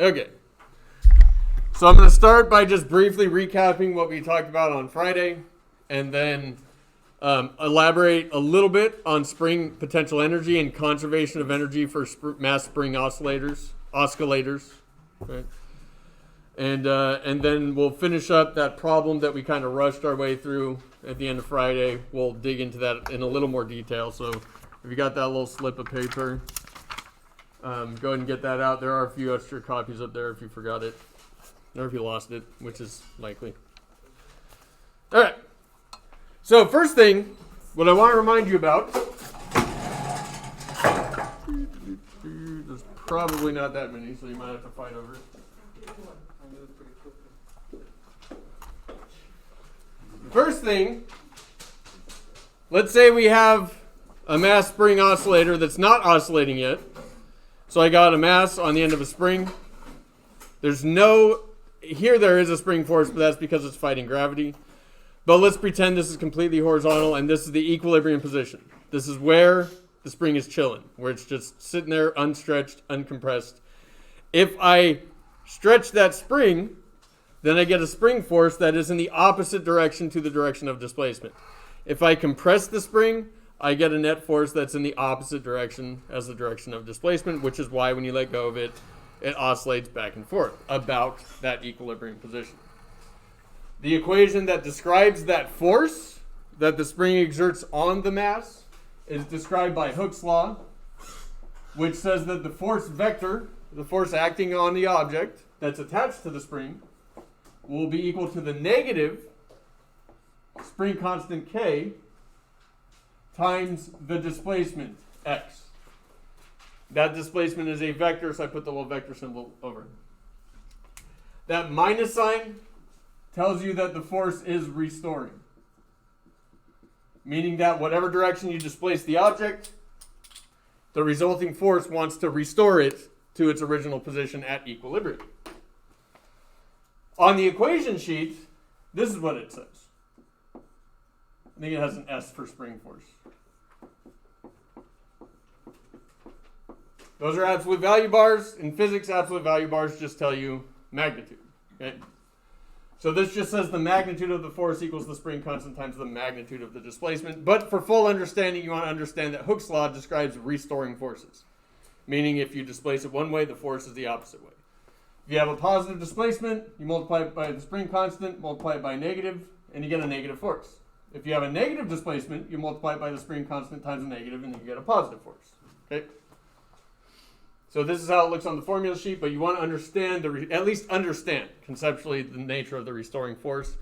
Okay. So I'm going to start by just briefly recapping what we talked about on Friday, and then elaborate a little bit on spring potential energy and conservation of energy for mass spring oscillators. Right? And then we'll finish up that problem that we kind of rushed our way through at the end of Friday. We'll dig into that in a little more detail. So if you got that little slip of paper, go ahead and get that out. There are a few extra copies up there if you forgot it or if you lost it, which is likely. All right. So first thing, what I want to remind you about, there's probably not that many, so you might have to fight over it. First thing, let's say we have a mass spring oscillator that's not oscillating yet. So I got a mass on the end of a spring. There is a spring force, but that's because it's fighting gravity. But let's pretend this is completely horizontal and this is the equilibrium position. This is where the spring is chilling, where it's just sitting there unstretched, uncompressed. If I stretch that spring, then I get a spring force that is in the opposite direction to the direction of displacement. If I compress the spring, I get a net force that's in the opposite direction as the direction of displacement, which is why when you let go of it, it oscillates back and forth about that equilibrium position. The equation that describes that force that the spring exerts on the mass is described by Hooke's law, which says that the force vector, the force acting on the object that's attached to the spring, will be equal to the negative spring constant K times the displacement x. That displacement is a vector, so I put the little vector symbol over it. That minus sign tells you that the force is restoring, meaning that whatever direction you displace the object, the resulting force wants to restore it to its original position at equilibrium. On the equation sheet, this is what it says. I think it has an S for spring force. Those are absolute value bars. In physics, absolute value bars just tell you magnitude. Okay? So this just says the magnitude of the force equals the spring constant times the magnitude of the displacement. But for full understanding, you want to understand that Hooke's law describes restoring forces. Meaning if you displace it one way, the force is the opposite way. If you have a positive displacement, you multiply it by the spring constant, multiply it by negative, and you get a negative force. If you have a negative displacement, you multiply it by the spring constant times a negative, and you get a positive force. Okay? So this is how it looks on the formula sheet, but you want to understand, at least understand conceptually the nature of the restoring force.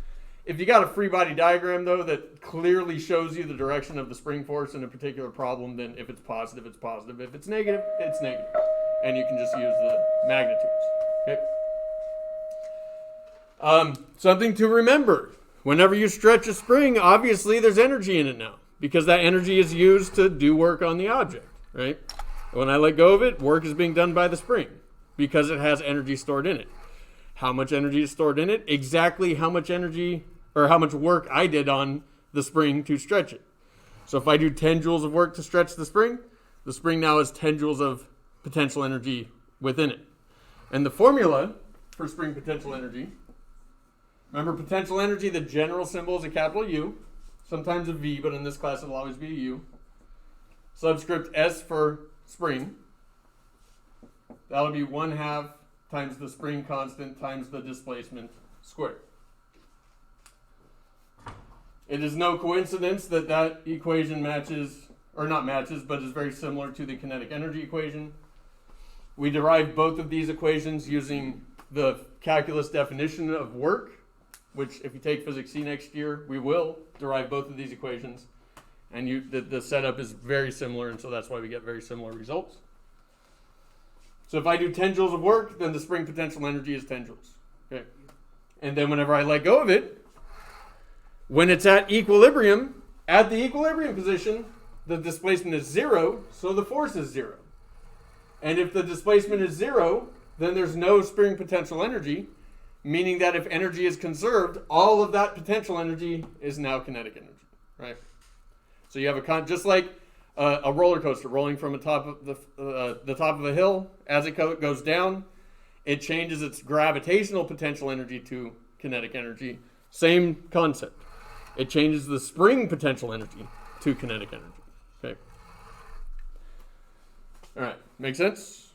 If you got a free body diagram, though, that clearly shows you the direction of the spring force in a particular problem, then if it's positive, it's positive. If it's negative, it's negative. And you can just use the magnitudes. Okay? Something to remember. Whenever you stretch a spring, obviously there's energy in it now, because that energy is used to do work on the object, right? When I let go of it, work is being done by the spring because it has energy stored in it. How much energy is stored in it? Exactly how much energy or how much work I did on the spring to stretch it. So if I do 10 joules of work to stretch the spring now has 10 joules of potential energy within it. And the formula for spring potential energy, remember potential energy, the general symbol is a capital U, sometimes a V, but in this class it'll always be a U. Subscript S for spring. That'll be 1/2 times the spring constant times the displacement squared. It is no coincidence that that equation matches, or not matches, but is very similar to the kinetic energy equation. We derive both of these equations using the calculus definition of work, which if you take Physics C next year, we will derive both of these equations. And the setup is very similar, and so that's why we get very similar results. So if I do 10 joules of work, then the spring potential energy is 10 joules. Okay. And then whenever I let go of it, when it's at the equilibrium position, the displacement is 0, so the force is 0. And if the displacement is 0, then there's no spring potential energy, meaning that if energy is conserved, all of that potential energy is now kinetic energy, right? So you have just like a roller coaster rolling from the top of the top of a hill. As it goes down, it changes its gravitational potential energy to kinetic energy. Same concept. It changes the spring potential energy to kinetic energy. Okay. All right. Make sense?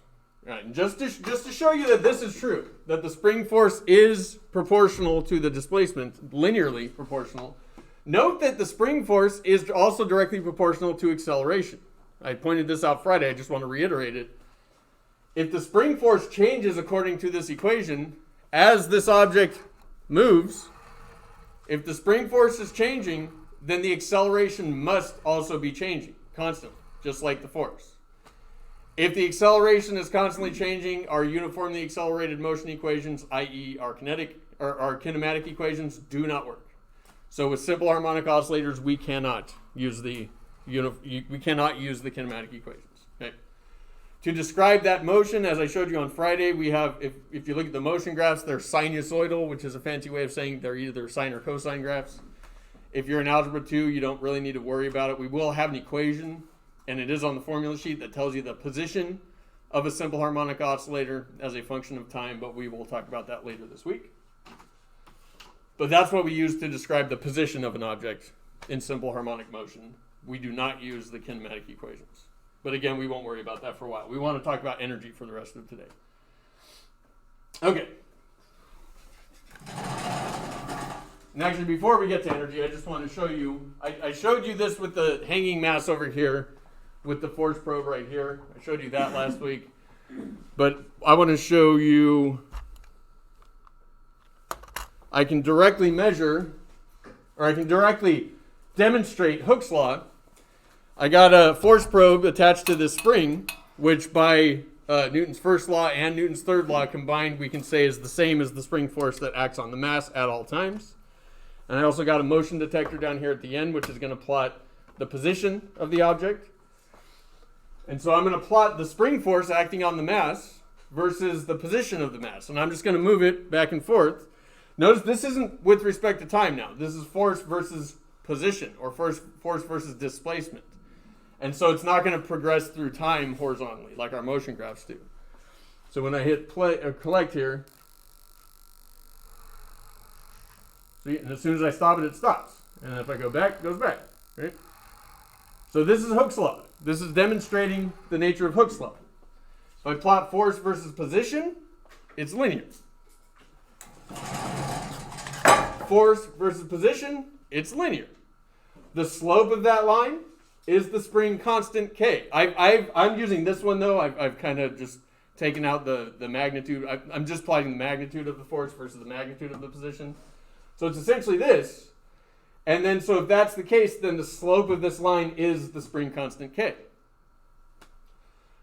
All right. And just to show you that this is true, that the spring force is proportional to the displacement, linearly proportional, note that the spring force is also directly proportional to acceleration. I pointed this out Friday. I just want to reiterate it. If the spring force changes according to this equation, as this object moves, if the spring force is changing, then the acceleration must also be changing constantly, just like the force. If the acceleration is constantly changing, our uniformly accelerated motion equations, i.e. our kinematic equations, do not work. So with simple harmonic oscillators, we cannot use the kinematic equations. Okay. To describe that motion, as I showed you on Friday, we have, if you look at the motion graphs, they're sinusoidal, which is a fancy way of saying they're either sine or cosine graphs. If you're in Algebra 2, you don't really need to worry about it. We will have an equation, and it is on the formula sheet, that tells you the position of a simple harmonic oscillator as a function of time, but we will talk about that later this week. But that's what we use to describe the position of an object in simple harmonic motion. We do not use the kinematic equations. But again, we won't worry about that for a while. We want to talk about energy for the rest of today. Okay. And actually, before we get to energy, I just want to show you, I showed you this with the hanging mass over here, with the force probe right here. I showed you that last week. But I want to show you, I can directly measure, or I can directly demonstrate Hooke's law. I got a force probe attached to this spring, which by Newton's first law and Newton's third law combined, we can say is the same as the spring force that acts on the mass at all times. And I also got a motion detector down here at the end, which is going to plot the position of the object. And so I'm going to plot the spring force acting on the mass versus the position of the mass. And I'm just going to move it back and forth. Notice this isn't with respect to time now. This is force versus position, or force versus displacement. And so it's not going to progress through time horizontally like our motion graphs do. So when I hit play or collect here, see, and as soon as I stop it, it stops. And if I go back, it goes back. Right? So this is Hooke's law. This is demonstrating the nature of Hooke's law. If I plot force versus position, it's linear. Force versus position, it's linear. The slope of that line is the spring constant K. I'm using this one though. I've kind of just taken out the magnitude. I'm just plotting the magnitude of the force versus the magnitude of the position. So it's essentially this. And then so if that's the case, then the slope of this line is the spring constant K.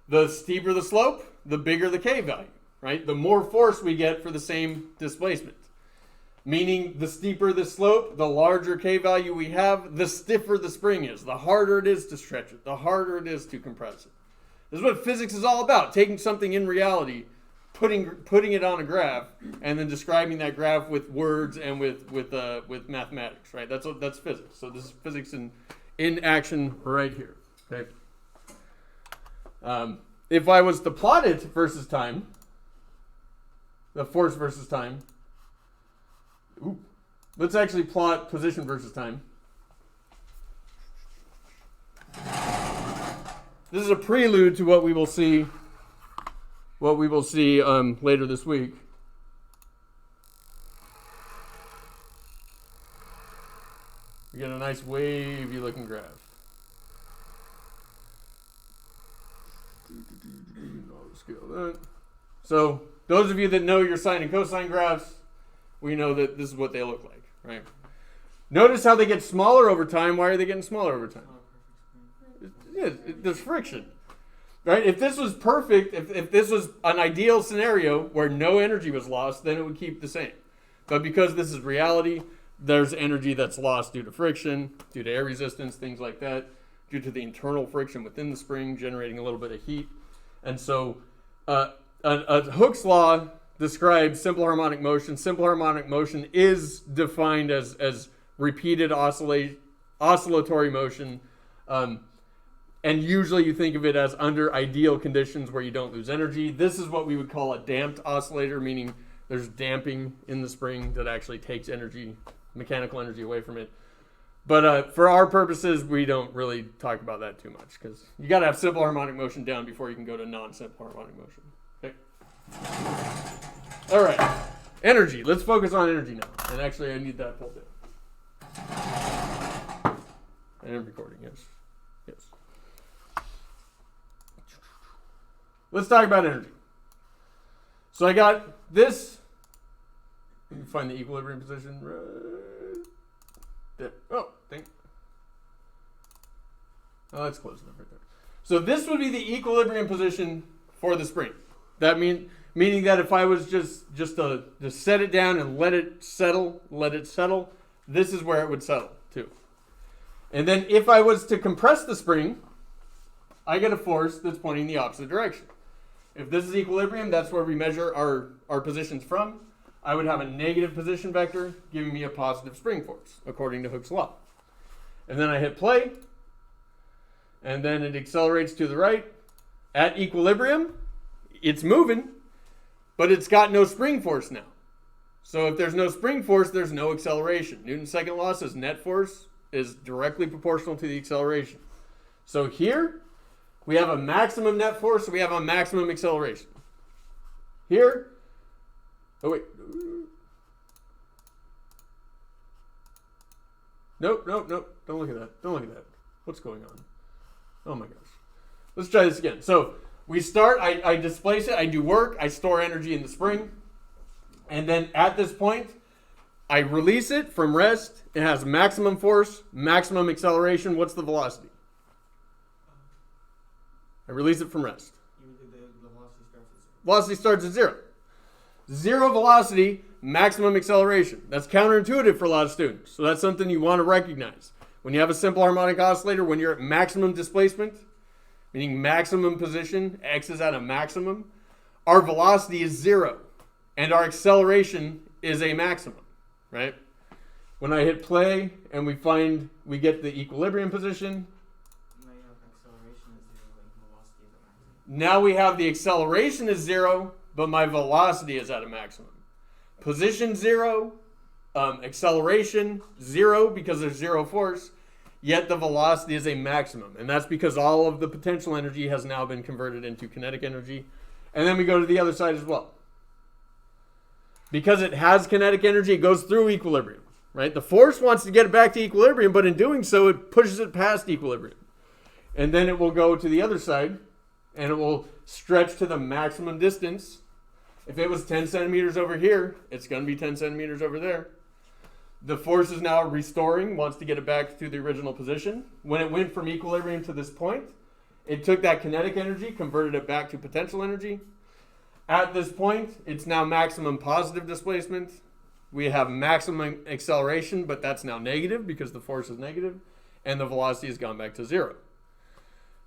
The steeper the slope, the bigger the K value, right? The more force we get for the same displacement. Meaning the steeper the slope, the larger K value we have, the stiffer the spring is. The harder it is to stretch it, the harder it is to compress it. This is what physics is all about. Taking something in reality, putting it on a graph, and then describing that graph with words and with mathematics, right? That's physics. So this is physics in action right here. Okay. If I was to plot it versus time, the force versus time. Let's actually plot position versus time. This is a prelude to what we will see later this week. We get a nice wavy looking graph. So those of you that know your sine and cosine graphs, we know that this is what they look like, right? Notice how they get smaller over time. Why are they getting smaller over time? There's friction, right? If this was perfect, if this was an ideal scenario where no energy was lost, then it would keep the same. But because this is reality, there's energy that's lost due to friction, due to air resistance, things like that, due to the internal friction within the spring generating a little bit of heat. And so Hooke's law describes simple harmonic motion. Simple harmonic motion is defined as repeated oscillatory motion And usually you think of it as under ideal conditions where you don't lose energy. This is what we would call a damped oscillator, meaning there's damping in the spring that actually takes energy, mechanical energy away from it. But for our purposes, we don't really talk about that too much because you got to have simple harmonic motion down before you can go to non-simple harmonic motion. Okay. All right. Energy. Let's focus on energy now. And actually, I need that pulled in. And I'm recording, yes. Yes. Let's talk about energy. So I got this. You can find the equilibrium position right there. Oh, let's close it up right there. So this would be the equilibrium position for the spring. That meaning that if I was just to set it down and let it settle, this is where it would settle too. And then if I was to compress the spring, I get a force that's pointing the opposite direction. If this is equilibrium, that's where we measure our positions from. I would have a negative position vector giving me a positive spring force, according to Hooke's law. And then I hit play, and then it accelerates to the right. At equilibrium, it's moving, but it's got no spring force now. So if there's no spring force, there's no acceleration. Newton's second law says net force is directly proportional to the acceleration. So here, we have a maximum net force, so we have a maximum acceleration. Here, oh wait. Nope. Don't look at that. What's going on? Oh my gosh. Let's try this again. So we start, I displace it, I do work, I store energy in the spring. And then at this point, I release it from rest. It has maximum force, maximum acceleration. What's the velocity? I release it from rest. Velocity starts at zero. Zero velocity, maximum acceleration. That's counterintuitive for a lot of students. So that's something you want to recognize. When you have a simple harmonic oscillator, when you're at maximum displacement, meaning maximum position, x is at a maximum, our velocity is zero. And our acceleration is a maximum, right? When I hit play and we get the equilibrium position, now we have the acceleration is zero, but my velocity is at a maximum. Position zero, acceleration zero because there's zero force, yet the velocity is a maximum. And that's because all of the potential energy has now been converted into kinetic energy. And then we go to the other side as well. Because it has kinetic energy, it goes through equilibrium, right? The force wants to get it back to equilibrium, but in doing so, it pushes it past equilibrium. And then it will go to the other side, and it will stretch to the maximum distance. If it was 10 centimeters over here, it's going to be 10 centimeters over there. The force is now restoring, wants to get it back to the original position. When it went from equilibrium to this point, it took that kinetic energy, converted it back to potential energy. At this point, it's now maximum positive displacement. We have maximum acceleration, but that's now negative because the force is negative, and the velocity has gone back to zero.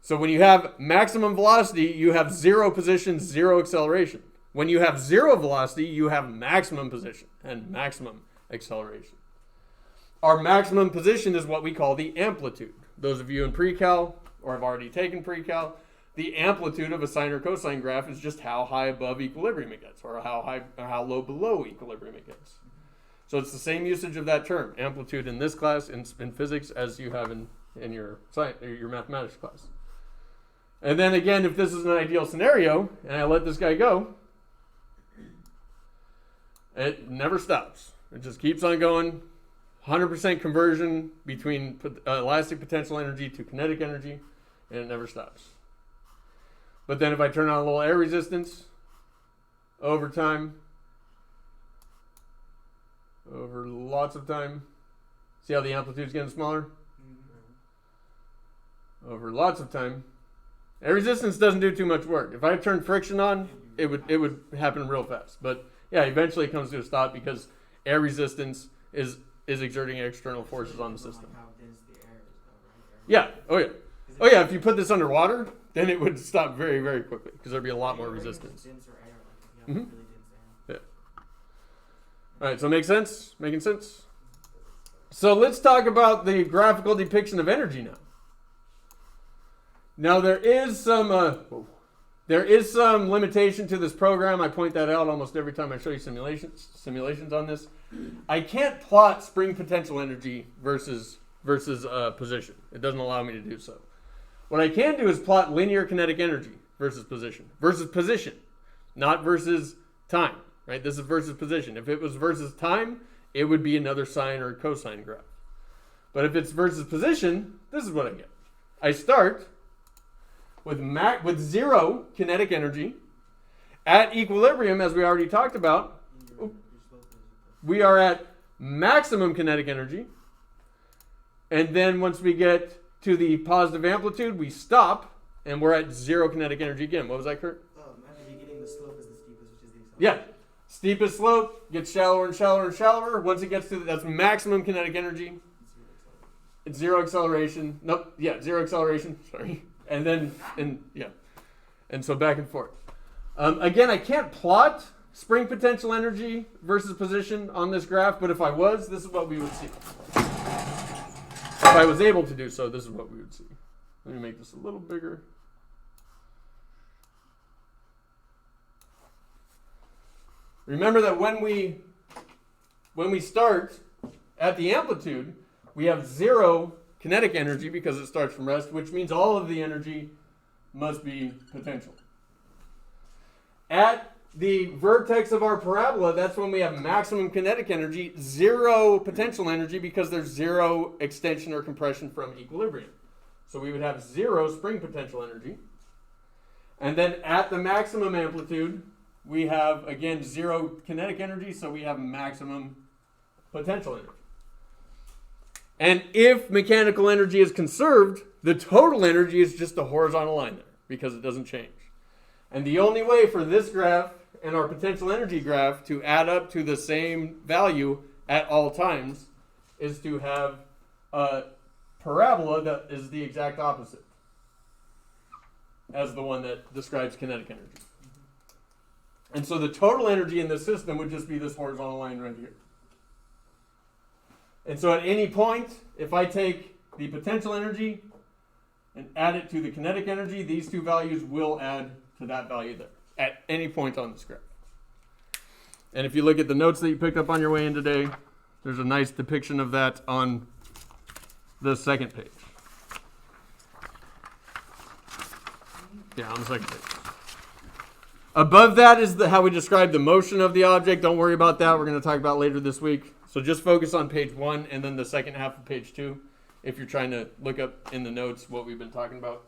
So when you have maximum velocity, you have zero position, zero acceleration. When you have zero velocity, you have maximum position and maximum acceleration. Our maximum position is what we call the amplitude. Those of you in pre-cal or have already taken pre-cal, the amplitude of a sine or cosine graph is just how high above equilibrium it gets, or how low below equilibrium it gets. So it's the same usage of that term, amplitude, in this class in physics as you have in your mathematics class. And then again, if this is an ideal scenario, and I let this guy go, it never stops. It just keeps on going. 100% conversion between elastic potential energy to kinetic energy, and it never stops. But then if I turn on a little air resistance over time, over lots of time, see how the amplitude is getting smaller? Over lots of time. Air resistance doesn't do too much work. If I turn friction on, it would happen real fast. But yeah, eventually it comes to a stop because air resistance is exerting external forces on the system. How dense the air is, though, right? Yeah. Oh yeah. Oh yeah. If you put this underwater, then it would stop very, very quickly because there'd be a lot more resistance. Yeah. Yeah. All right. So make sense? Making sense? So let's talk about the graphical depiction of energy now. Now there is some limitation to this program. I point that out almost every time I show you simulations on this. I can't plot spring potential energy versus position. It doesn't allow me to do so. What I can do is plot linear kinetic energy versus position, not versus time. Right? This is versus position. If it was versus time, it would be another sine or cosine graph. But if it's versus position, this is what I get. I start with zero kinetic energy at equilibrium, as we already talked about. We are at maximum kinetic energy, and then once we get to the positive amplitude, we stop, and we're at zero kinetic energy again. What was that, Kurt? At the beginning, the slope is the steepest, which is the acceleration. Yeah, steepest slope gets shallower and shallower and shallower. Once it gets to that's maximum kinetic energy. It's zero acceleration. Nope. Yeah, zero acceleration. Sorry. And then, and so back and forth. Again, I can't plot spring potential energy versus position on this graph, but if I was, this is what we would see. If I was able to do so, this is what we would see. Let me make this a little bigger. Remember that when we start at the amplitude, we have zero kinetic energy because it starts from rest, which means all of the energy must be potential. At the vertex of our parabola, that's when we have maximum kinetic energy, zero potential energy because there's zero extension or compression from equilibrium. So we would have zero spring potential energy. And then at the maximum amplitude, we have, again, zero kinetic energy, so we have maximum potential energy. And if mechanical energy is conserved, the total energy is just a horizontal line there because it doesn't change. And the only way for this graph and our potential energy graph to add up to the same value at all times is to have a parabola that is the exact opposite as the one that describes kinetic energy. And so the total energy in this system would just be this horizontal line right here. And so at any point, if I take the potential energy and add it to the kinetic energy, these two values will add to that value there at any point on this graph. And if you look at the notes that you picked up on your way in today, there's a nice depiction of that on the second page. Yeah, on the second page. Above that is how we describe the motion of the object. Don't worry about that. We're going to talk about later this week. So just focus on page 1 and then the second half of page 2 if you're trying to look up in the notes what we've been talking about.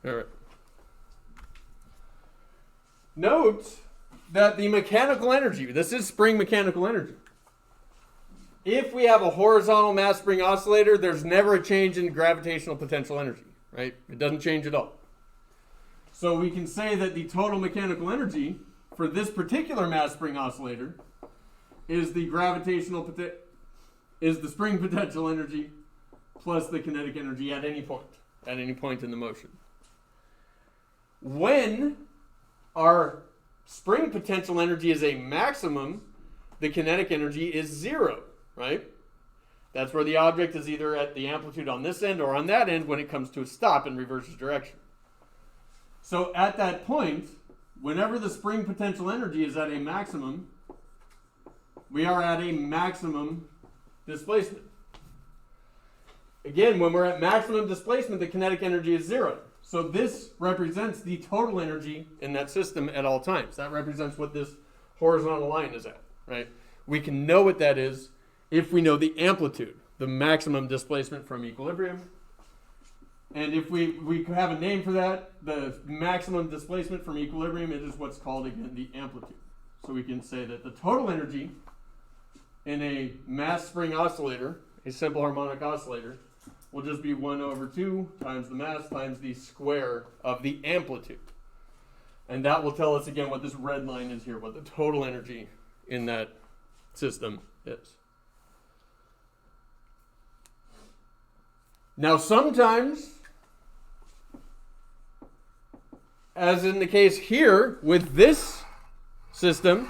All right. Note that the mechanical energy, this is spring mechanical energy. If we have a horizontal mass spring oscillator, there's never a change in gravitational potential energy, right? It doesn't change at all. So we can say that the total mechanical energy for this particular mass spring oscillator is the spring potential energy plus the kinetic energy at any point in the motion. When our spring potential energy is a maximum, the kinetic energy is zero, right? That's where the object is either at the amplitude on this end or on that end when it comes to a stop and reverses direction. So at that point, whenever the spring potential energy is at a maximum, we are at a maximum displacement. Again, when we're at maximum displacement, the kinetic energy is zero. So this represents the total energy in that system at all times. That represents what this horizontal line is at, right? We can know what that is if we know the amplitude, the maximum displacement from equilibrium. And if we have a name for that, the maximum displacement from equilibrium, it is what's called, again, the amplitude. So we can say that the total energy in a mass spring oscillator, a simple harmonic oscillator, will just be 1 over 2 times the mass times the square of the amplitude. And that will tell us, again, what this red line is here, what the total energy in that system is. Now, sometimes, as in the case here, with this system,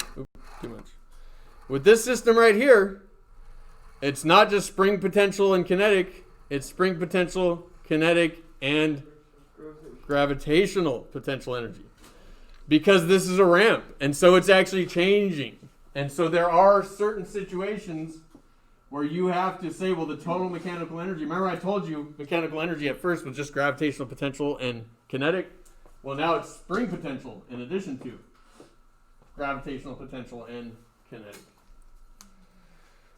with this system right here, it's not just spring potential and kinetic, it's spring potential, kinetic, and gravitational potential energy. Because this is a ramp, and so it's actually changing. And so there are certain situations where you have to say, well, the total mechanical energy. Remember I told you mechanical energy at first was just gravitational potential and kinetic. Well, now it's spring potential in addition to gravitational potential and kinetic.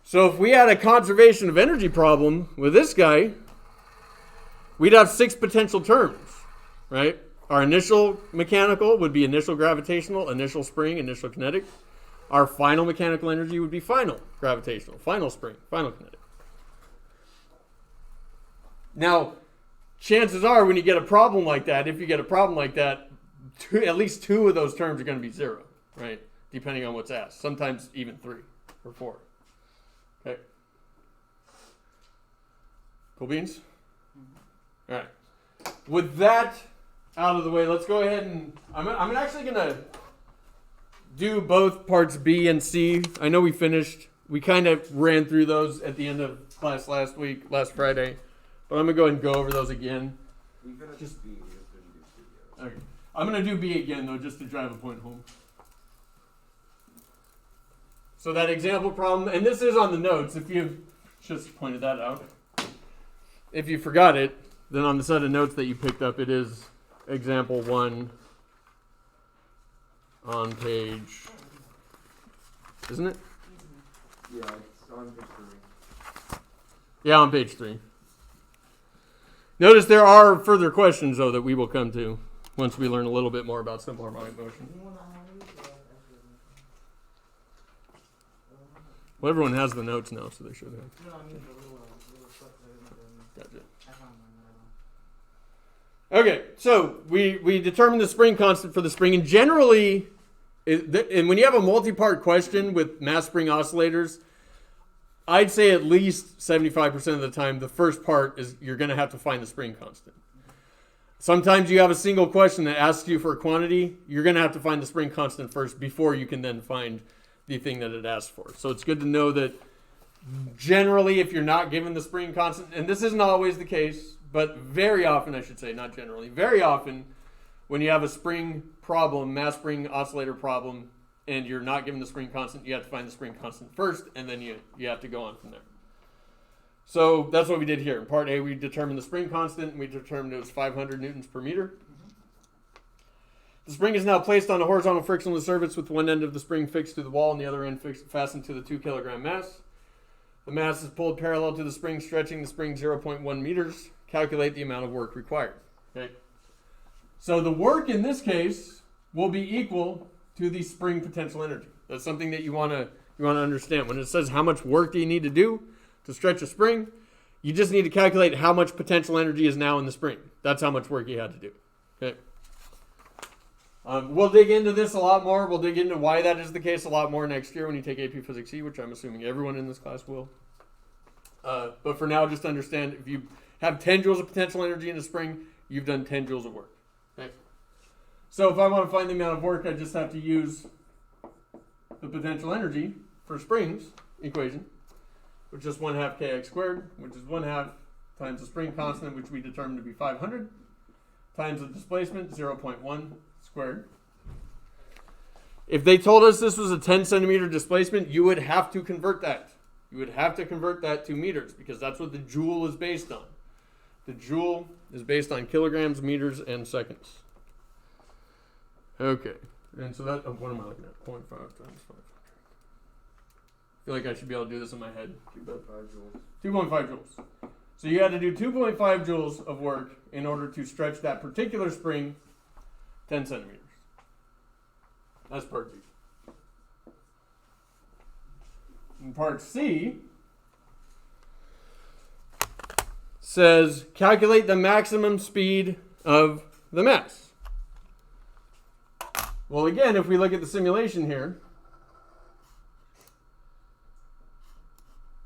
So if we had a conservation of energy problem with this guy, we'd have 6 potential terms, right? Our initial mechanical would be initial gravitational, initial spring, initial kinetic. Our final mechanical energy would be final gravitational, final spring, final kinetic. Now, chances are when you get a problem like that, if you get a problem like that, at least 2 of those terms are going to be 0, right? Depending on what's asked. Sometimes even 3 or 4. Okay. Cool beans? All right. With that out of the way, let's go ahead and I'm actually going to do both parts B and C. I know we kind of ran through those at the end of class last Friday, but I'm going to go ahead and go over those again. We finished just B. Okay. I'm going to do B again, though, just to drive a point home. So that example problem, and this is on the notes, if you just pointed that out. If you forgot it, then on the set of notes that you picked up, it is example 1 on page, isn't it? Yeah, it's on page 3. Yeah, on page 3. Notice there are further questions, though, that we will come to once we learn a little bit more about simple harmonic motion. Well, everyone has the notes now, so they should have. Gotcha. Okay, so we determine the spring constant for the spring, and generally, and when you have a multi-part question with mass spring oscillators, I'd say at least 75% of the time, the first part is you're going to have to find the spring constant. Sometimes you have a single question that asks you for a quantity. You're going to have to find the spring constant first before you can then find the thing that it asks for. So it's good to know that generally if you're not given the spring constant, and this isn't always the case, but very often, I should say, not generally, very often when you have a spring problem, mass spring oscillator problem, and you're not given the spring constant, you have to find the spring constant first, and then you have to go on from there. So that's what we did here. In part A, we determined the spring constant, and we determined it was 500 newtons per meter. The spring is now placed on a horizontal frictionless surface with one end of the spring fixed to the wall and the other end fastened to the 2 kilogram mass. The mass is pulled parallel to the spring, stretching the spring 0.1 meters. Calculate the amount of work required. Okay. So the work in this case will be equal to the spring potential energy. That's something that you want to understand. When it says how much work do you need to do to stretch a spring, you just need to calculate how much potential energy is now in the spring. That's how much work you had to do. Okay. We'll dig into this a lot more. We'll dig into why that is the case a lot more next year when you take AP Physics C, which I'm assuming everyone in this class will. But for now, just understand if you have 10 joules of potential energy in a spring, you've done 10 joules of work. Okay. So if I want to find the amount of work, I just have to use the potential energy for springs equation, which is 1/2 kx squared, which is 1/2 times the spring constant, which we determined to be 500, times the displacement, 0.1 squared. If they told us this was a 10 centimeter displacement, you would have to convert that. You would have to convert that to meters because that's what the joule is based on. The joule is based on kilograms, meters, and seconds. Okay. And so that, what am I looking at? 0.5 times 500. I feel like I should be able to do this in my head. 2.5 joules. 2.5 joules. So you had to do 2.5 joules of work in order to stretch that particular spring 10 centimeters. That's part B. And part C says calculate the maximum speed of the mass. Well, again, if we look at the simulation here,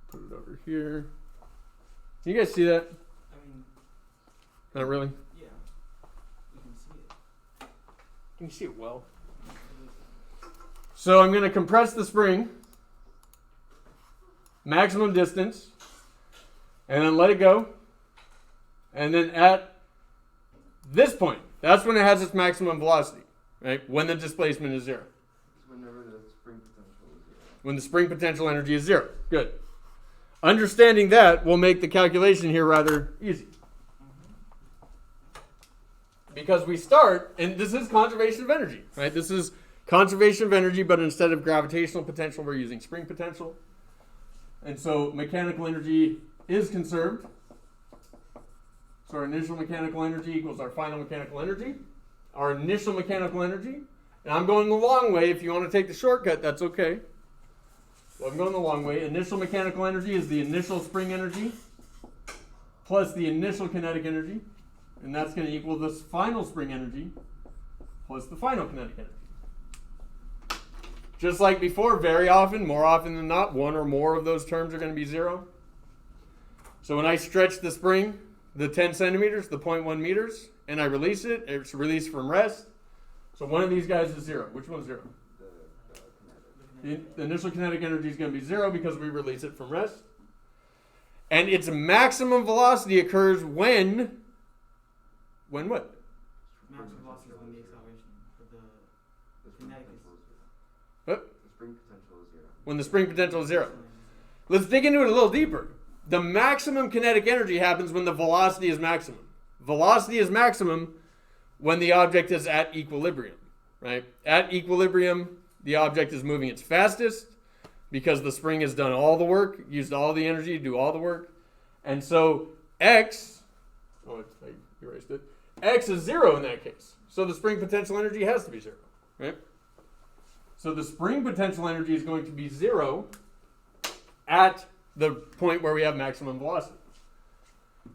put it over here. Can you guys see that? I mean, Not really. yeah, you can see it. Can you see it well? So I'm going to compress the spring, maximum distance, and then let it go. And then at This point, that's when it has its maximum velocity, right? When the displacement is 0. It's whenever the spring potential is 0. When the spring potential energy is 0. Good. Understanding that will make the calculation here rather easy. Because we start, and this is conservation of energy, right? This is conservation of energy, but instead of gravitational potential, we're using spring potential. And so mechanical energy is conserved. So our initial mechanical energy equals our final mechanical energy. Our initial mechanical energy, and I'm going the long way. If you want to take the shortcut, that's okay. So I'm going the long way. Initial mechanical energy is the initial spring energy plus the initial kinetic energy. And that's going to equal this final spring energy plus the final kinetic energy. Just like before, very often, more often than not, one or more of those terms are going to be 0. So when I stretch the spring, the 10 centimeters, the 0.1 meters, and I release it, it's released from rest. So one of these guys is 0. Which one's 0? The initial kinetic energy is going to be 0 because we release it from rest. And its maximum velocity occurs when what? Maximum velocity is when the acceleration for the kinetic is What? The spring potential is 0. When the spring potential is 0. Let's dig into it a little deeper. The maximum kinetic energy happens when the velocity is maximum. Velocity is maximum when the object is at equilibrium, right? At equilibrium, the object is moving its fastest because the spring has done all the work, used all the energy to do all the work. And so x, I erased it, x is 0 in that case. So the spring potential energy has to be 0, right? So the spring potential energy is going to be 0 at the point where we have maximum velocity.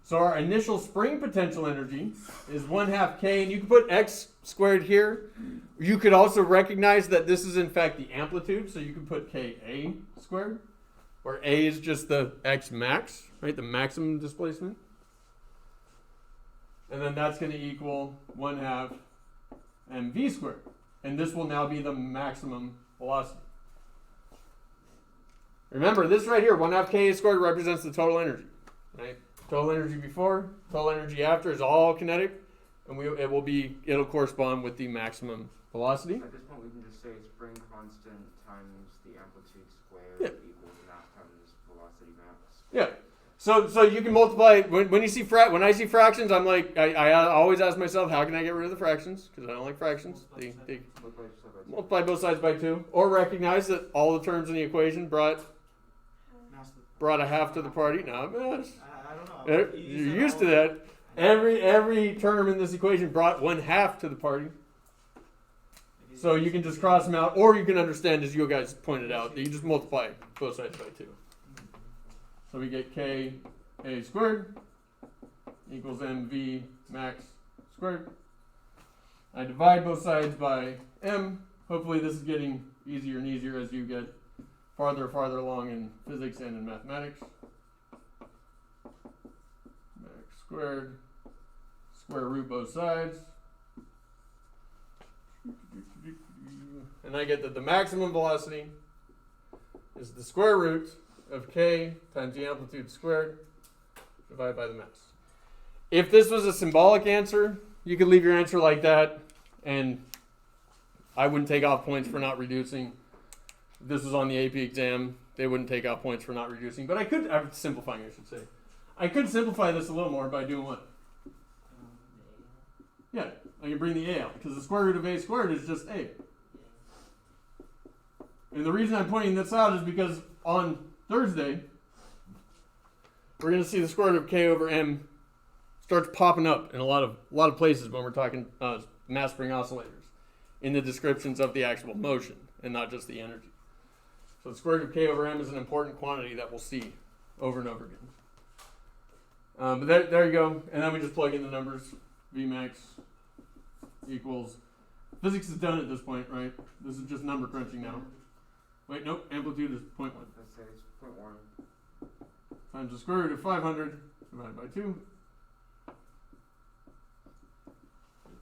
So our initial spring potential energy is 1/2 k, and you can put x squared here. You could also recognize that this is in fact the amplitude, so you can put ka squared, where a is just the x max, right, the maximum displacement. And then that's going to equal 1/2 mv squared. And this will now be the maximum velocity. Remember, this right here, 1/2 ka squared represents the total energy, right? Total energy before, total energy after is all kinetic, and it'll correspond with the maximum velocity. At this point, we can just say spring constant times the amplitude squared equals mass times velocity max. Yeah. So you can multiply when you see when I see fractions, I'm like I always ask myself, how can I get rid of the fractions? Because I don't like fractions. They multiply both sides by 2, or recognize that all the terms in the equation brought a half to the party. No, I don't know. you're used to that. Every term in this equation brought 1/2 to the party. So you can just cross them out, or you can understand, as you guys pointed out, that you just multiply both sides by 2. So we get k a squared equals mv max squared. I divide both sides by m. Hopefully this is getting easier and easier as you get farther and farther along in physics and in mathematics. Max squared, square root both sides. And I get that the maximum velocity is the square root of k times the amplitude squared divided by the mass. If this was a symbolic answer, you could leave your answer like that, and I wouldn't take off points for not reducing. If this was on the AP exam, they wouldn't take off points for not reducing. But I'm simplifying, I should say. I could simplify this a little more by doing what? Yeah, I can bring the a out, because the square root of a squared is just a. And the reason I'm pointing this out is because on Thursday, we're going to see the square root of k over m starts popping up in a lot of places when we're talking mass spring oscillators, in the descriptions of the actual motion and not just the energy. So the square root of k over m is an important quantity that we'll see over and over again. But there you go, and then we just plug in the numbers. V max equals, physics is done at this point, right? This is just number crunching now. Wait, nope, amplitude is 0.1. Let's say it's 0.1. Times the square root of 500 divided by 2.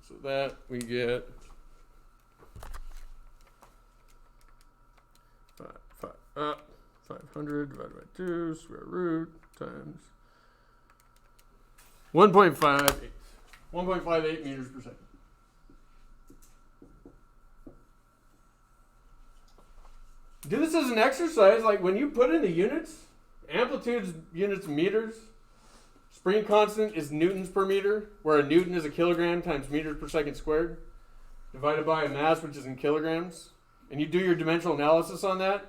So that we get 500 divided by 2 square root times 1.58. 1.58 meters per second. Do this as an exercise, like when you put in the units, amplitude's units meters, spring constant is newtons per meter, where a newton is a kilogram times meters per second squared, divided by a mass, which is in kilograms, and you do your dimensional analysis on that,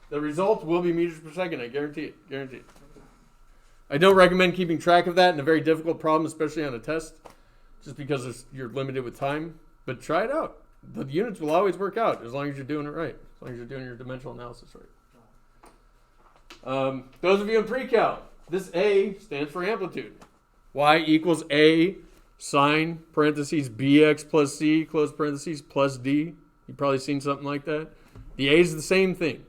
the result will be meters per second, I guarantee it, guarantee it. I don't recommend keeping track of that in a very difficult problem, especially on a test, just because you're limited with time, but try it out. The units will always work out as long as you're doing it right, as long as you're doing your dimensional analysis right. Those of you in pre-cal, this A stands for amplitude. Y equals A sine parentheses bx plus c close parentheses plus d. You've probably seen something like that. The A is the same thing.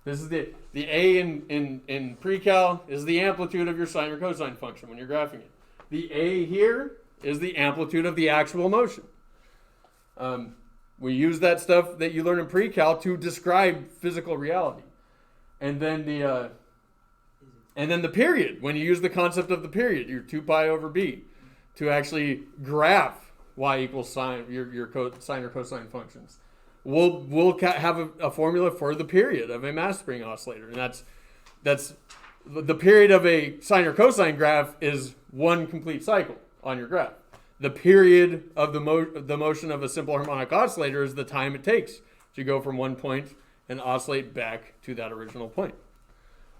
This is the A in pre-cal is the amplitude of your sine or cosine function when you're graphing it. The A here is the amplitude of the actual motion. We use that stuff that you learn in pre-cal to describe physical reality. And then the period, when you use the concept of the period, your 2 pi over b, to actually graph y equals sine, your sine or cosine functions. We'll have a formula for the period of a mass spring oscillator, and that's the period of a sine or cosine graph is one complete cycle on your graph. The period of the motion of a simple harmonic oscillator is the time it takes to go from one point and oscillate back to that original point.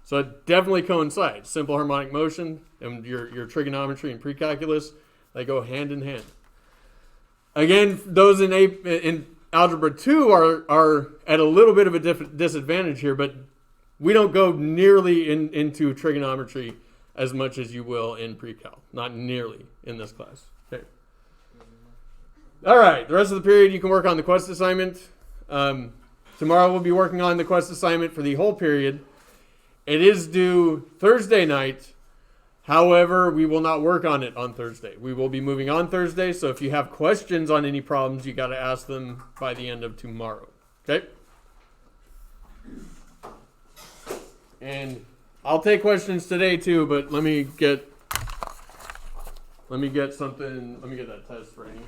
So it definitely coincides. Simple harmonic motion and your trigonometry and precalculus, they go hand in hand. Again, those in Algebra 2 are at a little bit of a disadvantage here, but we don't go nearly into trigonometry as much as you will in pre-cal. Not nearly in this class. Okay. All right, the rest of the period you can work on the quest assignment. Tomorrow we'll be working on the quest assignment for the whole period. It is due Thursday night. However, we will not work on it on Thursday. We will be moving on Thursday, so if you have questions on any problems, you got to ask them by the end of tomorrow. Okay? And I'll take questions today too, but let me get something. Let me get that test ready.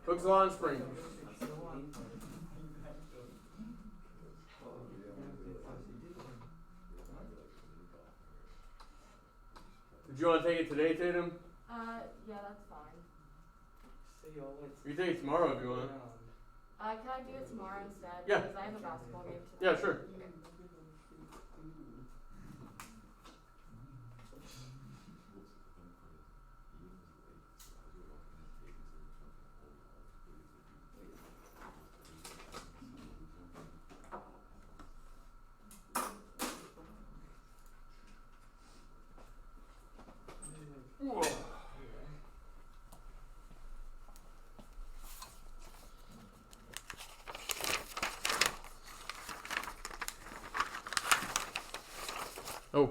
Cook's Law and Spring. Did you want to take it today, Tatum? Yeah, that's fine. You can take it tomorrow if you want. Can I do it tomorrow instead? Yeah. Because I have a basketball game tonight. Yeah, sure. Oh.